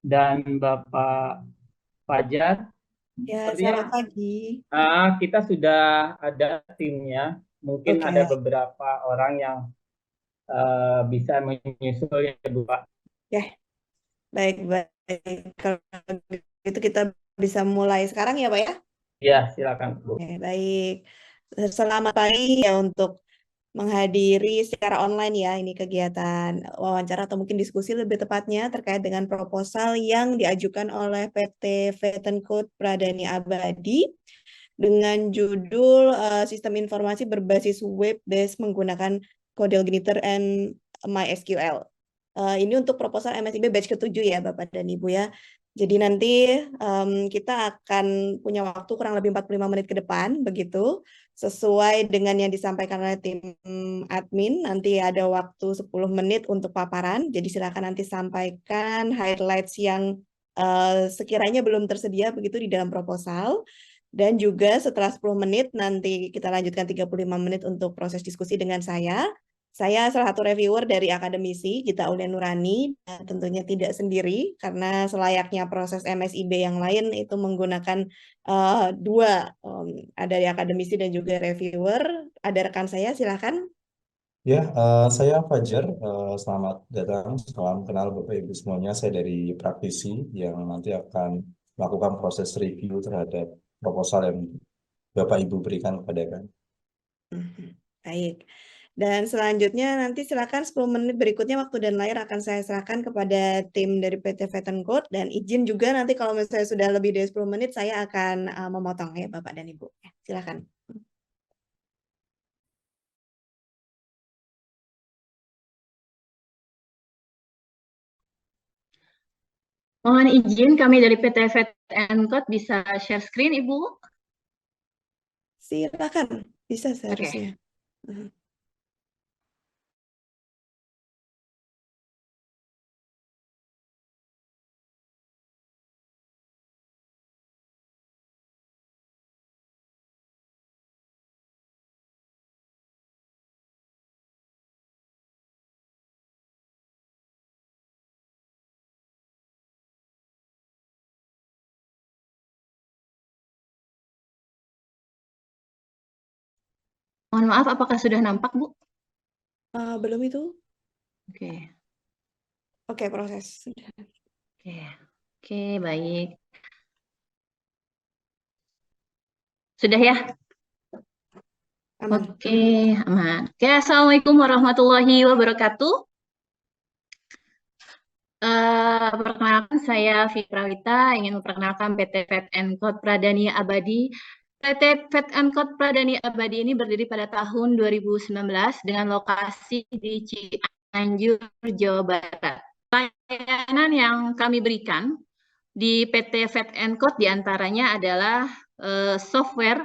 dan Bapak Fajar. Ya, Sepertinya selamat pagi. kita sudah ada timnya. Mungkin Oke, ada beberapa orang yang bisa menyusul ya, Bu, Pak. ya, baik. Kalau gitu kita bisa mulai sekarang ya, Pak ya? Ya, silakan, Bu. Oke, baik. Selamat pagi ya untuk menghadiri secara online ya ini kegiatan wawancara atau mungkin diskusi lebih tepatnya terkait dengan proposal yang diajukan oleh PT Vetencode Pradani Abadi dengan judul Sistem Informasi Berbasis Web Based Menggunakan Codel and MySQL. Ini untuk proposal MSIB batch ke-7 ya Bapak dan Ibu ya. Jadi nanti kita akan punya waktu kurang lebih 45 menit ke depan begitu. Sesuai dengan yang disampaikan oleh tim admin, nanti ada waktu 10 menit untuk paparan. Jadi silakan nanti sampaikan highlights yang sekiranya belum tersedia begitu di dalam proposal. Dan juga setelah 10 menit nanti kita lanjutkan 35 menit untuk proses diskusi dengan saya. Saya salah satu reviewer dari akademisi Gita Aulia Nurani, dan tentunya tidak sendiri karena selayaknya proses MSIB yang lain itu menggunakan dua, ada dari akademisi dan juga reviewer. Ada rekan saya, silakan. Ya, saya Fajar. Selamat datang, salam kenal Bapak Ibu semuanya. Saya dari praktisi yang nanti akan melakukan proses review terhadap proposal yang Bapak Ibu berikan kepada kami. Baik. Dan selanjutnya nanti silakan 10 menit berikutnya waktu dan layar akan saya serahkan kepada tim dari PT Vetencode dan izin juga nanti kalau misalnya sudah lebih dari 10 menit saya akan memotong ya Bapak dan Ibu. Ya, silakan. Mohon izin kami dari PT Vet Code bisa share screen, Ibu? Silakan, bisa Oke. seharusnya. Mohon maaf, apakah sudah nampak, Bu? Belum itu? Oke. Oke, proses. Sudah. Oke, baik. Sudah ya? Aman. Oke, aman. Oke, Assalamualaikum warahmatullahi wabarakatuh. Perkenalkan, saya Fikrawita, ingin memperkenalkan PT Vet Code Pradani Abadi. PT Vet Code Pradani Abadi ini berdiri pada tahun 2019 dengan lokasi di Cianjur, Jawa Barat. Layanan yang kami berikan di PT Vet Code diantaranya adalah software.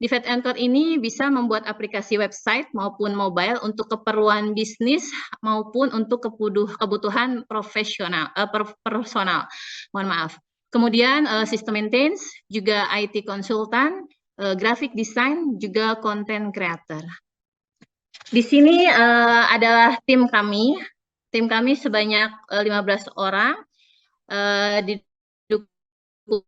Di Vet Code ini bisa membuat aplikasi website maupun mobile untuk keperluan bisnis maupun untuk kebutuhan profesional, personal. Mohon maaf. Kemudian sistem maintenance, juga IT konsultan, graphic design, juga content creator. Di sini adalah tim kami. Tim kami sebanyak 15 orang. Didukung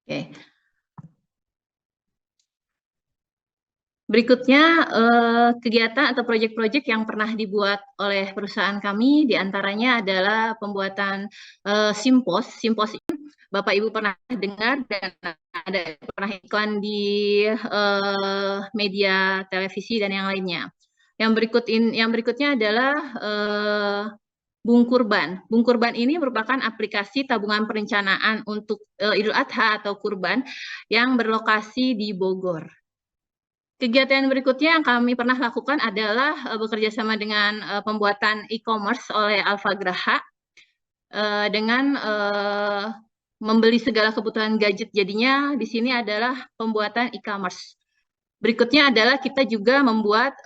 Oke. Berikutnya kegiatan atau proyek-proyek yang pernah dibuat oleh perusahaan kami diantaranya adalah pembuatan simpos. Simpos ini Bapak Ibu pernah dengar dan ada pernah iklan di media televisi dan yang lainnya. Yang berikutnya adalah Bung Kurban. Bung Kurban ini merupakan aplikasi tabungan perencanaan untuk Idul Adha atau Kurban yang berlokasi di Bogor. Kegiatan berikutnya yang kami pernah lakukan adalah bekerja sama dengan pembuatan e-commerce oleh Alfa Graha dengan membeli segala kebutuhan gadget. Jadinya di sini adalah pembuatan e-commerce. Berikutnya adalah kita juga membuat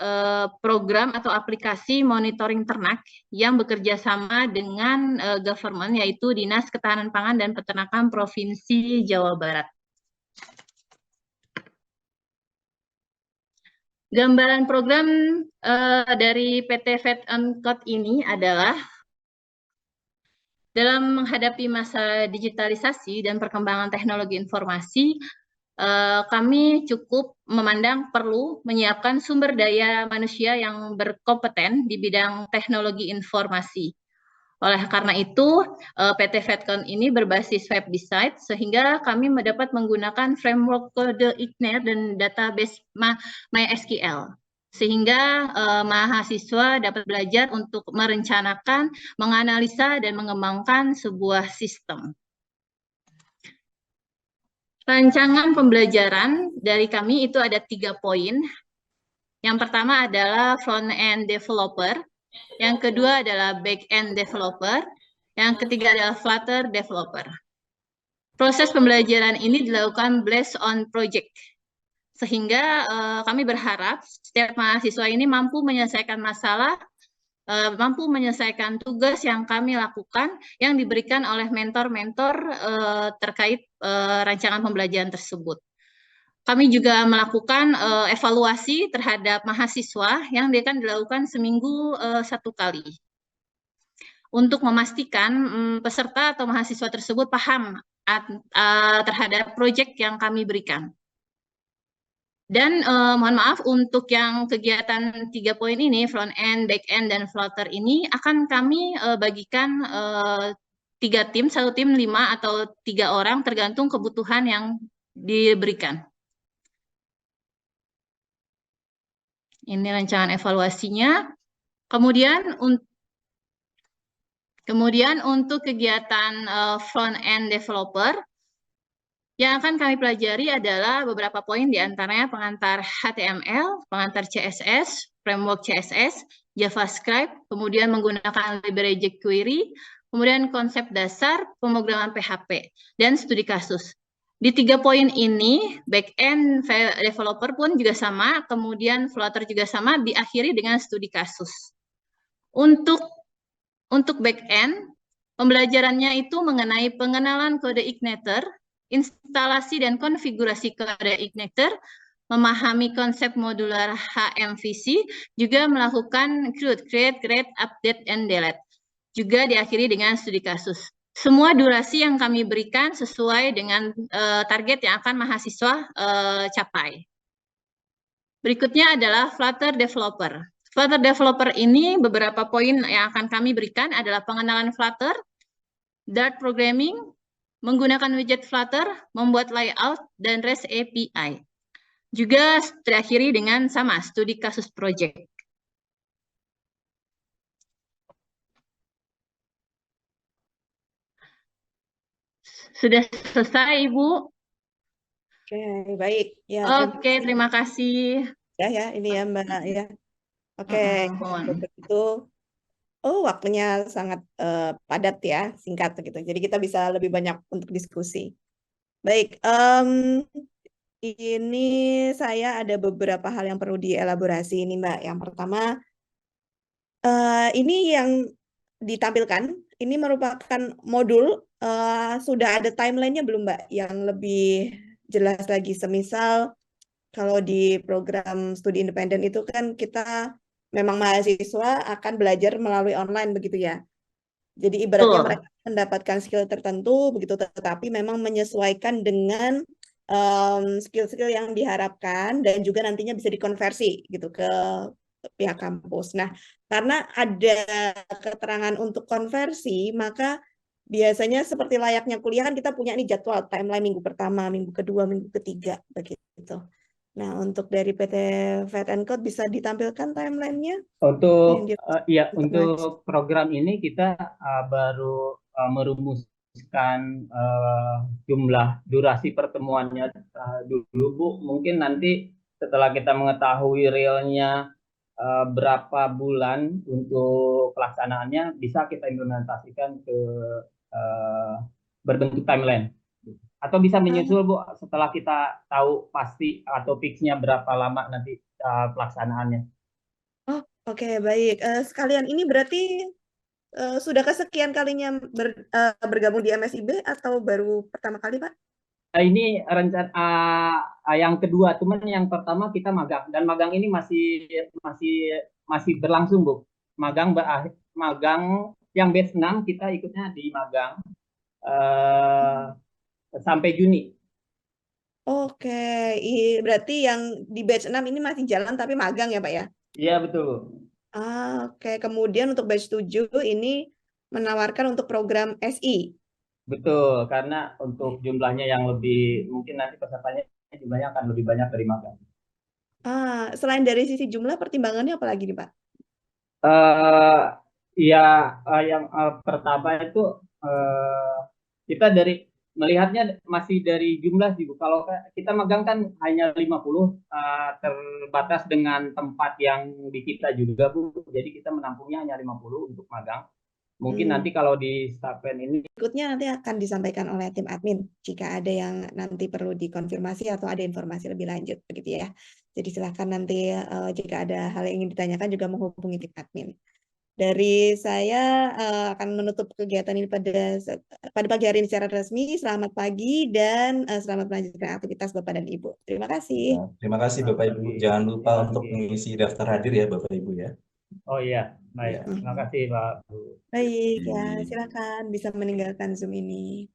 program atau aplikasi monitoring ternak yang bekerja sama dengan government, yaitu Dinas Ketahanan Pangan dan Peternakan Provinsi Jawa Barat. Gambaran program dari PT Vet Code ini adalah dalam menghadapi masa digitalisasi dan perkembangan teknologi informasi, kami cukup memandang perlu menyiapkan sumber daya manusia yang berkompeten di bidang teknologi informasi. Oleh karena itu, PT Vetcon ini berbasis web design sehingga kami mendapat menggunakan framework kode Ignare dan database MySQL. Sehingga mahasiswa dapat belajar untuk merencanakan, menganalisa, dan mengembangkan sebuah sistem. Rancangan pembelajaran dari kami itu ada 3 poin. Yang pertama adalah front-end developer, yang kedua adalah back-end developer, yang ketiga adalah Flutter developer. Proses pembelajaran ini dilakukan based on project, sehingga kami berharap setiap mahasiswa ini mampu menyelesaikan masalah, mampu menyelesaikan tugas yang kami lakukan yang diberikan oleh mentor-mentor terkait rancangan pembelajaran tersebut. Kami juga melakukan evaluasi terhadap mahasiswa yang akan dilakukan seminggu 1 kali. Untuk memastikan peserta atau mahasiswa tersebut paham terhadap proyek yang kami berikan. Dan mohon maaf, untuk yang kegiatan 3 poin ini, front end, back end, dan Flutter ini akan kami bagikan 3 tim, 1 tim 5 atau 3 orang tergantung kebutuhan yang diberikan. Ini rancangan evaluasinya. Kemudian untuk kegiatan front-end developer, yang akan kami pelajari adalah beberapa poin diantaranya pengantar HTML, pengantar CSS, framework CSS, JavaScript, kemudian menggunakan library jQuery, kemudian konsep dasar pemrograman PHP, dan studi kasus. Di 3 poin ini, back-end developer pun juga sama, kemudian Flutter juga sama, diakhiri dengan studi kasus. Untuk back-end, pembelajarannya itu mengenai pengenalan kode Igniter, instalasi dan konfigurasi kode Igniter, memahami konsep modular HMVC, juga melakukan create, update, and delete. Juga diakhiri dengan studi kasus. Semua durasi yang kami berikan sesuai dengan target yang akan mahasiswa capai. Berikutnya adalah Flutter developer. Flutter developer ini beberapa poin yang akan kami berikan adalah pengenalan Flutter, Dart programming, menggunakan widget Flutter, membuat layout, dan REST API. Juga terakhiri dengan sama, studi kasus project. Sudah selesai, Ibu? Oke, baik. Ya, Oke, terima kasih. Ya, ini ya, Mbak. Ya. Oke, begitu. Oh, waktunya sangat padat ya, singkat gitu. Jadi kita bisa lebih banyak untuk diskusi. Baik, ini saya ada beberapa hal yang perlu dielaborasi ini, Mbak. Yang pertama, ini yang ditampilkan, ini merupakan modul, sudah ada timelinenya belum, Mbak? Yang lebih jelas lagi, semisal kalau di program studi independen itu kan kita memang mahasiswa akan belajar melalui online begitu ya. Jadi ibaratnya mereka mendapatkan skill tertentu begitu, tetapi memang menyesuaikan dengan skill-skill yang diharapkan dan juga nantinya bisa dikonversi gitu ke pihak kampus. Nah, karena ada keterangan untuk konversi, maka biasanya seperti layaknya kuliah kan kita punya nih jadwal timeline minggu pertama, minggu kedua, minggu ketiga begitu. Nah, untuk dari PT Vet Code bisa ditampilkan timelinenya? Untuk untuk program ini kita baru merumuskan jumlah durasi pertemuannya dulu, Bu. Mungkin nanti setelah kita mengetahui realnya berapa bulan untuk pelaksanaannya, bisa kita implementasikan ke berbentuk timeline. Atau bisa menyusul, Bu, setelah kita tahu pasti atau fixnya berapa lama nanti pelaksanaannya. Oh, oke, baik. Sekalian ini berarti sudah kesekian kalinya bergabung di MSIB atau baru pertama kali, Pak? Ini rencana yang kedua, cuman yang pertama kita magang dan magang ini masih berlangsung, Bu. Magang yang batch 6 kita ikutnya di magang eh, sampai Juni. Oke, berarti yang di batch 6 ini masih jalan tapi magang ya Pak ya? Iya, betul. Oke. Kemudian untuk batch 7 ini menawarkan untuk program SI. Betul, karena untuk jumlahnya yang lebih, mungkin nanti pesertanya jumlahnya akan lebih banyak dari magang. Selain dari sisi jumlah, pertimbangannya apa lagi nih Pak? eh Ya, yang pertama itu kita melihatnya masih dari jumlah sih, Bu. Kalau kita magang kan hanya 50, terbatas dengan tempat yang di kita juga, Bu. Jadi kita menampungnya hanya 50 untuk magang. Mungkin nanti kalau di Stapen ini Berikutnya nanti akan disampaikan oleh tim admin jika ada yang nanti perlu dikonfirmasi atau ada informasi lebih lanjut begitu ya. Jadi silakan nanti jika ada hal yang ingin ditanyakan juga menghubungi tim admin. Dari saya akan menutup kegiatan ini pada pagi hari ini secara resmi. Selamat pagi dan selamat melanjutkan aktivitas Bapak dan Ibu. Terima kasih. Nah, terima kasih Bapak Ibu. Jangan lupa untuk mengisi daftar hadir ya Bapak Ibu ya. Oh iya, baik. Ya. Terima kasih, Pak. Baik ya, silakan bisa meninggalkan Zoom ini.